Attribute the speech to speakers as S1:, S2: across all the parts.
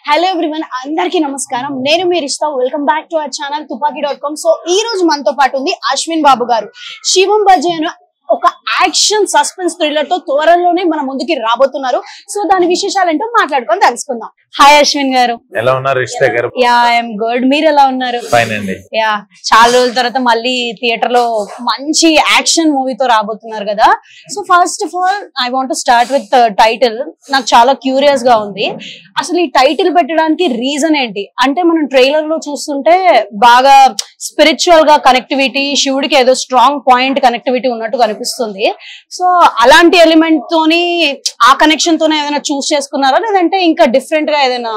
S1: Hello everyone, అందరికీ నమస్కారం. నేను మీ Rishta. Welcome back to our channel తుపాకీ.com. సో ఈ రోజు మనతో పాటు ఉంది అశ్విన్ బాబు గారు. శివం బజే అనే ఒక యాక్షన్ సస్పెన్స్ థ్రిల్లర్ తో త్వరలోనే మన ముందుకి రాబోతున్నారు. సో దాని విశేషాలేంటో మాట్లాడుకొని తెలుసుకుందాం. హాయ్ అశ్విన్ గారు,
S2: ఎలా ఉన్నారు? రిష్తా గారు,
S1: యా ఐఎమ్ గుడ్. మీరు ఎలా ఉన్నారు?
S2: ఫైన్ అండి.
S1: యా, చాలా రోజుల తర్వాత మళ్ళీ థియేటర్ లో మంచి యాక్షన్ మూవీతో రాబోతున్నారు కదా. So first of all I want start with title. నాకు చాలా క్యూరియస్ గా ఉంది. అసలు ఈ టైటిల్ పెట్టడానికి రీజన్ ఏంటి? అంటే మనం ట్రైలర్ లో చూస్తుంటే బాగా స్పిరిచువల్ గా కనెక్టివిటీ, శివుడికి ఏదో స్ట్రాంగ్ పాయింట్ కనెక్టివిటీ ఉన్నట్టు కనిపిస్తుంది. సో అలాంటి ఎలిమెంట్ తోని, ఆ కనెక్షన్ తోనే ఏదైనా చూస్ చేసుకున్నారా, లేదంటే ఇంకా డిఫరెంట్ గా ఏదైనా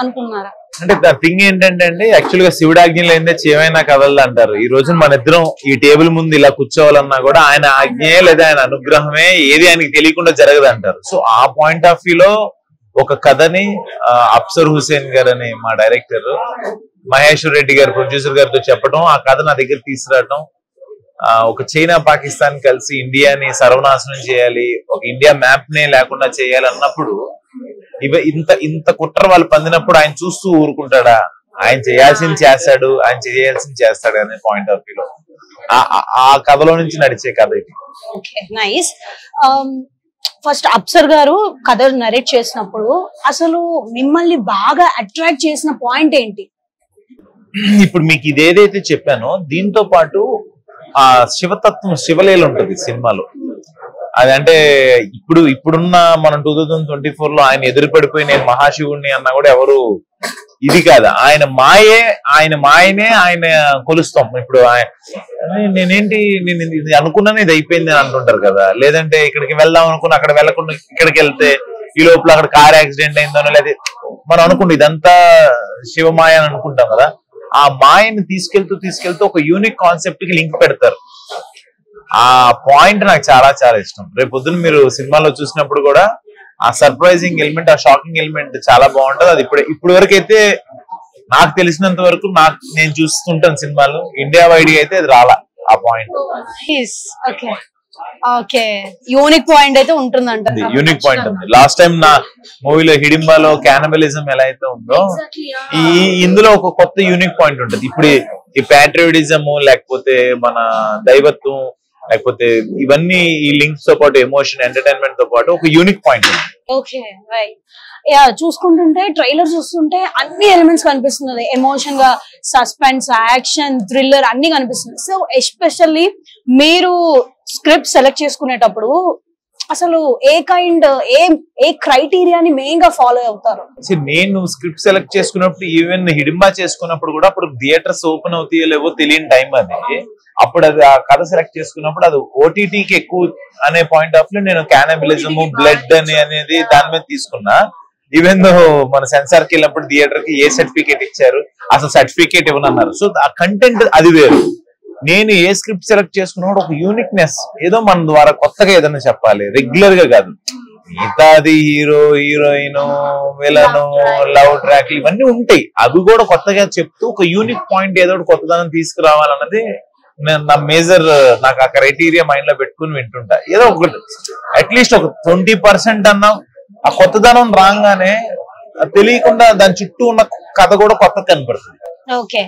S1: అనుకున్నారా?
S2: అంటే ద థింగ్ ఏంటంటే అండి, యాక్చువల్ గా శివుడు ఆజ్ఞ లేదే చేమైనా కదలదు అంటారు. ఈ రోజు మన ఇద్దరం ఈ టేబుల్ ముందు ఇలా కూర్చోవాలన్నా కూడా ఆయన ఆజ్ఞే లేదా ఆయన అనుగ్రహమే, ఏది ఆయనకి తెలియకుండా జరగదు అంటారు. సో ఆ పాయింట్ ఆఫ్ వ్యూ లో ఒక కథని అఫ్సర్ హుసేన్ గారు అని మా డైరెక్టర్, మహేశ్వర్ రెడ్డి గారు ప్రొడ్యూసర్ గారితో చెప్పడం, ఆ కథ నా దగ్గర తీసుకురావడం, ఒక చైనా పాకిస్తాన్ కలిసి ఇండియాని సర్వనాశనం చేయాలి, ఒక ఇండియా మ్యాప్ నే లేకుండా చేయాలి అన్నప్పుడు ఇంత కుట్ర వాళ్ళు పందినప్పుడు ఆయన చూస్తూ ఊరుకుంటాడా? ఆయన చేయాల్సింది చేస్తాడు, ఆయన చేయాల్సింది చేస్తాడు అనే పాయింట్ ఆఫ్ వ్యూ ఆ కథలో నుంచి నడిచే కథ ఇది.
S1: నైస్. ఫస్ట్ అప్సర్ గారు కథ నరేట్ చేసినప్పుడు అసలు మిమ్మల్ని బాగా అట్రాక్ట్ చేసిన పాయింట్ ఏంటి?
S2: ఇప్పుడు మీకు ఇదేదైతే చెప్పానో దీంతో పాటు ఆ శివతత్వం, శివలీల ఉంటుంది సినిమాలో. అదంటే ఇప్పుడున్న మనం 2024 లో ఆయన ఎదురు పడిపోయి నేను మహాశివుడిని అన్నా కూడా ఎవరు ఇది కాదు. ఆయన మాయనే ఆయన కొలుస్తాం. ఇప్పుడు నేనేంటి, నేను ఇది అనుకున్నాను ఇది అయిపోయింది అని అంటుంటారు కదా. లేదంటే ఇక్కడికి వెళ్దాం అనుకున్నా అక్కడ వెళ్ళకుండా ఇక్కడికి వెళ్తే ఈ లోపల అక్కడ కార్ యాక్సిడెంట్ అయిందనో, లేదా మనం అనుకుంటాం ఇదంతా శివమాయ అని అనుకుంటాం కదా. ఆ మాయని తీసుకెళ్తూ ఒక యూనిక్ కాన్సెప్ట్ కి లింక్ పెడతారు. ఆ పాయింట్ నాకు చాలా చాలా ఇష్టం. రేపు పొద్దున్న మీరు సినిమాలో చూసినప్పుడు కూడా ఆ సర్ప్రైజింగ్ ఎలిమెంట్, ఆ షాకింగ్ ఎలిమెంట్ చాలా బాగుంటది. అది ఇప్పుడు వరకు అయితే నాకు తెలిసినంత వరకు నేను చూస్తుంటాను సినిమాలు, ఇండియా వైడ్ అయితే అది రాలా ఆ పాయింట్.
S1: ఓకే, యూనిక్ పాయింట్ అయితే ఉంటుందంట.
S2: యూనిక్ పాయింట్ ఉంది. లాస్ట్ టైం నా మూవీలో హిడింబాలో క్యానబలిజం ఎలా అయితే ఉందో, ఇందులో ఒక కొత్త యూనిక్ పాయింట్ ఉంటుంది. ఇప్పుడు ఈ ప్యాట్రియోటిజం, లేకపోతే మన దైవత్వం, లేకపోతే ఇవన్నీ ఈ లింక్స్ తో పాటు ఎమోషన్, ఎంటర్టైన్మెంట్ తో పాటు ఒక యూనిక్ పాయింట్ ఉంది.
S1: Okay, right. యా, చూసుకుంటుంటే ట్రైలర్ చూస్తుంటే అన్ని ఎలిమెంట్స్ కనిపిస్తుంది. ఎమోషన్ గా, సస్పెన్స్, యాక్షన్, థ్రిల్లర్ అన్ని కనిపిస్తుంది. సో ఎస్పెషల్లీ మీరు స్క్రిప్ట్ సెలెక్ట్ చేసుకునేటప్పుడు అసలు ఏ క్రైటీరియాని మెయిన్ గా ఫాలో అవుతారు?
S2: నేను స్క్రిప్ట్ సెలెక్ట్ చేసుకున్నప్పుడు, ఈవెన్ హిడింబా చేసుకున్నప్పుడు కూడా అప్పుడు థియేటర్స్ ఓపెన్ అవుతాయో లేవో తెలియని టైం అది. అప్పుడు అది ఆ కథ సెలెక్ట్ చేసుకున్నప్పుడు అది ఓటీటీకి ఎక్కువ అనే పాయింట్ ఆఫ్ వ్యూ నేను క్యానబిలిజం, బ్లడ్ అనేది దాని మీద తీసుకున్నా. ఈవెన్ మన సెన్సార్ కి వెళ్ళినప్పుడు థియేటర్ కి ఏ సర్టిఫికేట్ ఇచ్చారు, అసలు సర్టిఫికేట్ ఇవ్వనన్నారు. సో ఆ కంటెంట్ అది వేరు. నేను ఏ స్క్రిప్ట్ సెలెక్ట్ చేసుకున్నప్పుడు ఒక యూనిక్నెస్, ఏదో మన ద్వారా కొత్తగా ఏదైనా చెప్పాలి, రెగ్యులర్ గా కాదు. మిగతాది hero, heroine, villain, love track ఇవన్నీ ఉంటాయి. అవి కూడా కొత్తగా చెప్తూ ఒక యూనిక్ పాయింట్ ఏదో కొత్తదనం తీసుకురావాలన్నది నా మేజర్. నాకు ఆ క్రైటీరియా మైండ్ లో పెట్టుకుని వింటుంటా. ఏదో ఒకటి అట్లీస్ట్ ఒక 20% అన్నా ఆ కొత్తదనం రాగానే తెలియకుండా దాని చుట్టూ ఉన్న కథ కూడా కొత్త కనపడుతుంది.
S1: ఓకే,